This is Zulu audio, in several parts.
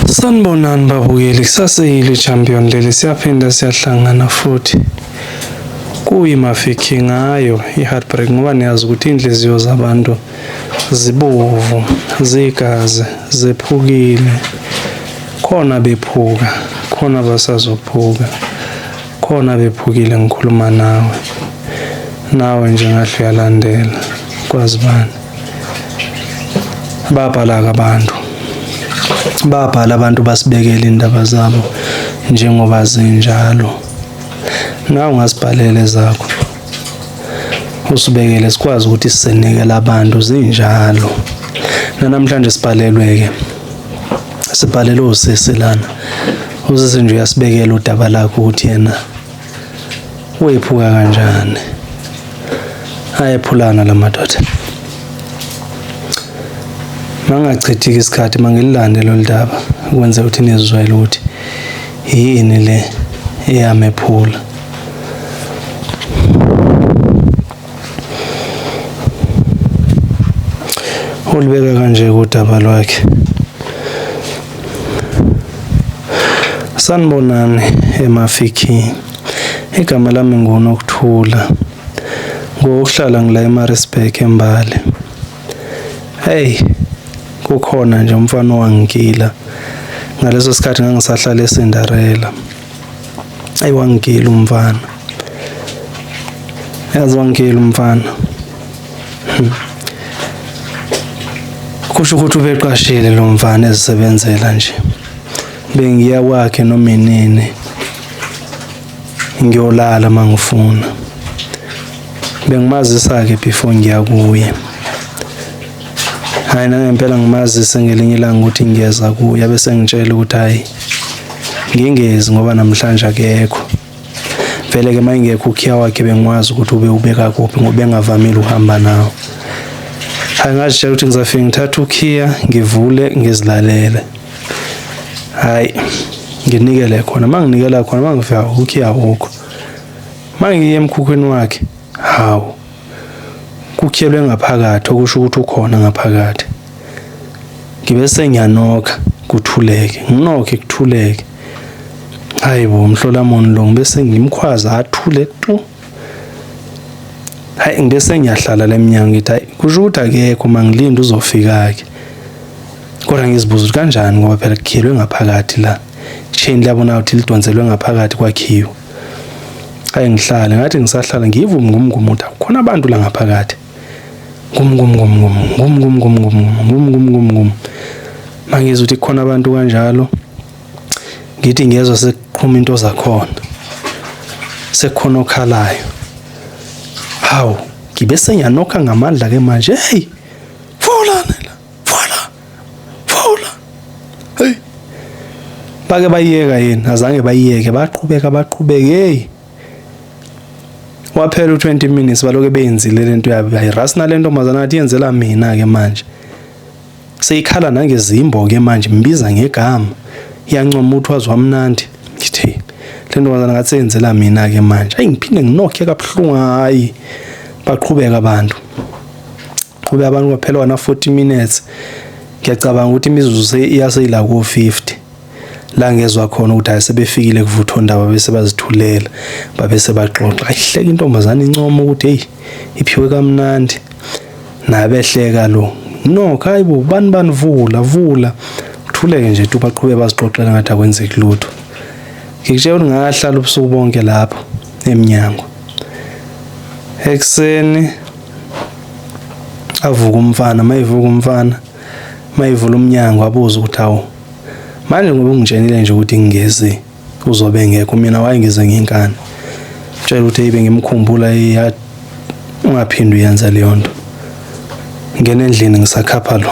Sanibonani babukeli, kusaseyile champion leli, siyaphinda siyahlangana futhi. Kuyimafiki ngayo i-heartbreak ngoba niyazi ukuthi inhliziyo zabantu zibovu, zigazi, zephukile. Khona bephuka, khona basazophuka. Khona bephukile ngikhuluma nawe. Nawe nje ngahle uyalandela kwazi bani. Babhala abantu. Babhala abantu basibekela indaba zabo njengoba zinjalo. Nawe ungasibhalela zakho. Usibekele sikwazi ukuthi sisenikele abantu zinjalo. Namhlanje sibhalelwe-ke. Sibhalelwe usisi lana. Usisi nje uyasibekela udaba lakho ukuthi yena wephuka kanjani. Ayephulana la madoda. Mangachithi isikhathi mangililande lo ndaba ukwenza ukuthi nizizwele ukuthi yini le eyamephula. Ulibeka kanje udaba lwakhe. Sanibonani eMafiki. Igama lami nguNokuthula. Ngokuhlala ngila eMaritzburg eMbale. Hey, kukhona nje umfana wangigila. Ngaleso sikhathi ngangisahlala eCinderella. Wangigila umfana. Yazi wangigila umfana. Kusho ukuthi ubeqashile lo mfana ezisebenzela nje. Bengiya kwakhe noma inini. Ngiyolala mangifuna. Bengimazisa-ke before ngiya kuye. Hayi nangempela ngimazise ngelinye ilanga ukuthi ngiyeza kuye bese ngitshela ukuthi hayi ngingezi ngoba namhlanje akekho. Vele ke mayingekho ukhiya wakhe bengikwazi ukuthi ubeka kuphi ngoba bengavamile uhamba nawo. Hayi ngazitshela ukuthi ngizafika ngithatha ukhiya ngivule ngizilalele. Hayi nginikele khona manginikela khona mangifika ukhiya wokho. Mangiye emkhukhweni wakhe hawu kukhiyelwe ngaphakathi okusho ukuthi ukhona ngaphakathi. Ngibe sengiyanoka kuthuleke nginoke kuthuleke. Hayibo umhlola moni lo bese ngimkhwaza athule tu. Hayi ngibe sengiyahlala leminyango ngithi hayi kusho ukuthi akekho mangilinda uzofika ke. Kodwa ngizibuza ukuthi kanjani ngoba phela kukhiyelwe ngaphakathi la. Chain labona ukuthi lidonselwe ngaphakathi kwakhiwo. Hayi ngihlale ngathi ngisahlala ngivuma ngumngumu ukuthi khona abantu la ngaphakathi. Ngum. Mangizwe ukuthi khona abantu kanjalo. Ngithi ngiyezwa sekuqhuma into zakhona. Sekukhona okhalayo. Hawu, ngibe sengiyanokha ngamandla ke manje. Hey! Fola. Hey! Bake bayiyeka yini? Azange bayiyeke, baqhubeka. Hey! Waphela u20 minutes baloke beyenzile lento yabo. Hayi rasina lento mazana athi yenzela mina ke manje. Seyikhala nangezimbo ke manje mbiza ngegama. Iyancoma uthi wazwamnandi. Ngithe lento mazana ngathi yenzela mina ke manje. Hayi ngiphinde nginokhe kabuhlungu hayi. Baqhubeka abantu. Kube abantu kwaphela wana 40 minutes. Ngiyacabanga ukuthi imizuzu iyaseyila ku50. La ngezwe khona ukuthi ayisebefikile kuvutho ndaba bese bazithulela babese baxoxa ayihleka intombazana incoma ukuthi hey iphiwe kamnandi nabehleka lo no hayibo bani vula kuthuleke nje tu baqhube bazixoxela ngathi akwenzeki lutho. Ngikutshela ukuthi ngahlala ubusuku bonke lapho eminyango. Ekseni avuka umfana mayivula umnyango abuza ukuthi awu manje ngoba ungitshenile nje ukuthi ngingeze uzobe ngekho mina wayengize nginkani. Tshela ukuthi yibe ngimkhumbula ungaphindi uyenza leyo nto. Ngene endlini ngisakhapha lo.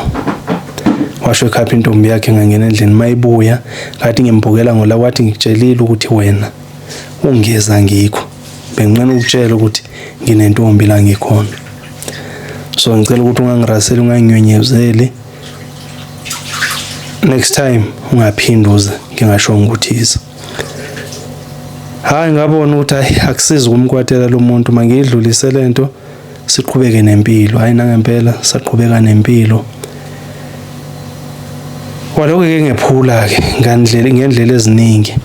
Washo ekhapha intombi yakhe ngangena endlini mayibuya ngathi ngimbukela ngola wathi ngikutshelile ukuthi wena ungeza ngikho. Benginqena ukutshela ukuthi nginentombi la ngikhona. So ngicela ukuthi ungangiraseli unganginyonyezeli. Next time ungaphinduza ngingasho ngikuthiza. Hayi ngabona ukuthi akusizi ukumkwatela lo muntu mangidlulise lento siqhubeke nempilo. Hayi nangempela saqhubeka nempilo. Kwaloko-ke ngephula-ke ngendlela eziningi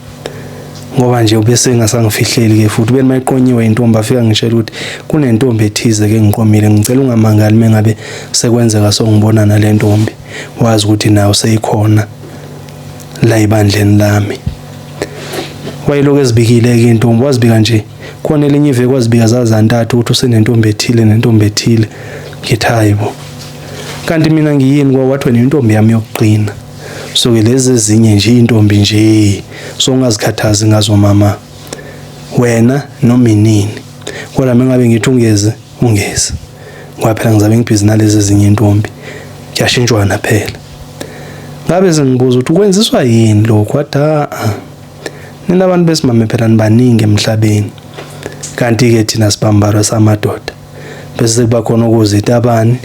ngoba nje ubese ngasangifihleli-ke futhi ube mayiqonyiwe intombi afika ngitshela ukuthi kunentombi ethize-ke ngiqomile ngicela ungamangali mengabe sekwenzeka songibona nale ntombi wazi ukuthi nawe seyikhona la ibandleni lami. Wayilokhu ezibikile-ke intombi wazibika nje khona elinye iveke wazibika zazantathu ukuthi usenentombi ethile nentombi ethile. Ngithi hayibo kanti mina ngiyini kwathi wena intombi yami yokuqina so-ke lezi ezinye nje intombi nje so ungazikhathazi ngazo mama wena noma inini kodwa mengabe ngithi ungeze ngoba phela ngizabe ngibhizi nalezi ezinye intombi kuyashintshwana phela. Ngabe sengibuza ukuthi kwenziswa yini lokho wathi nina abantu besimame phela nibaningi emhlabeni kanti-ke thina sibambalwa samadoda bese kuba khona ukuzita abani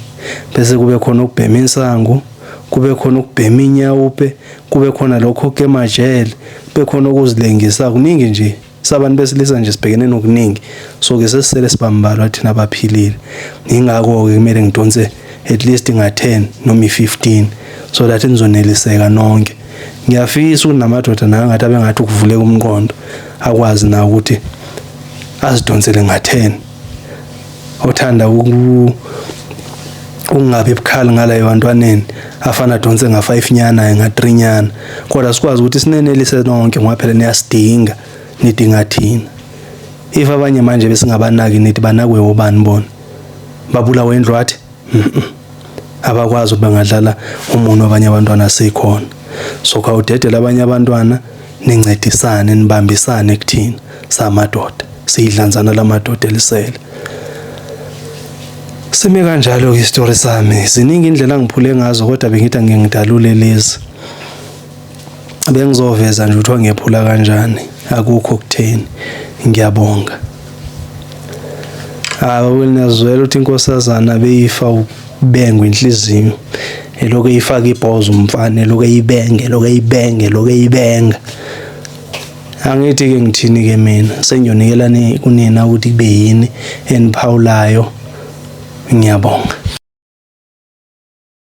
bese kube khona ukubhema insangu kube khona ukubhema inyawupe kube khona lokho kemajele kube khona ukuzilengisa kuningi nje sabantu besilisa nje sibhekene nokuningi so-ke sesisele sibambalwa thina abaphilile. Ingakho-ke kumele ngidonse at least nga-10 noma i-15 so that nizoneliseka nonke. Ngiyafisa ukuthi namadoda nayo ngathi abengathi ukuvuleka umqondo akwazi na ukuthi azidonsele nga-10 othanda ungabe ebukhali ngala ebantwaneni afana adonse nga-5 nyana nga-3 nyana kodwa sikwazi ukuthi sinenelise nonke ngoba phela niyasidinga nidinga thina. If abanye manje besingabanaki nithi banakwe ubani bona babulawe indlwathi abakwazi ukuthi bangadlala umuno wabanye abantwana sekhona so khawudedela abanye abantwana nincedisane nibambisane kuthina samadoda siyidlanzana lamadoda elisele. Sime kanjalo istory sami ziningi indlela ngiphule ngazo kodwa bengithi ngingidalule lezi bengizoveza nje ukuthi ngiyaphula kanjani akukho kutheni. Ngiyabonga welnazwela ukuthi inkosazana beyifa ubengwe inhliziyo eloko eyifaka ibhozo umfana eloko eyibenga angithi-ke ngithini-ke mina sengiyonikelani kunina ukuthi kube yini eniphawulayo. Ngiyabonga.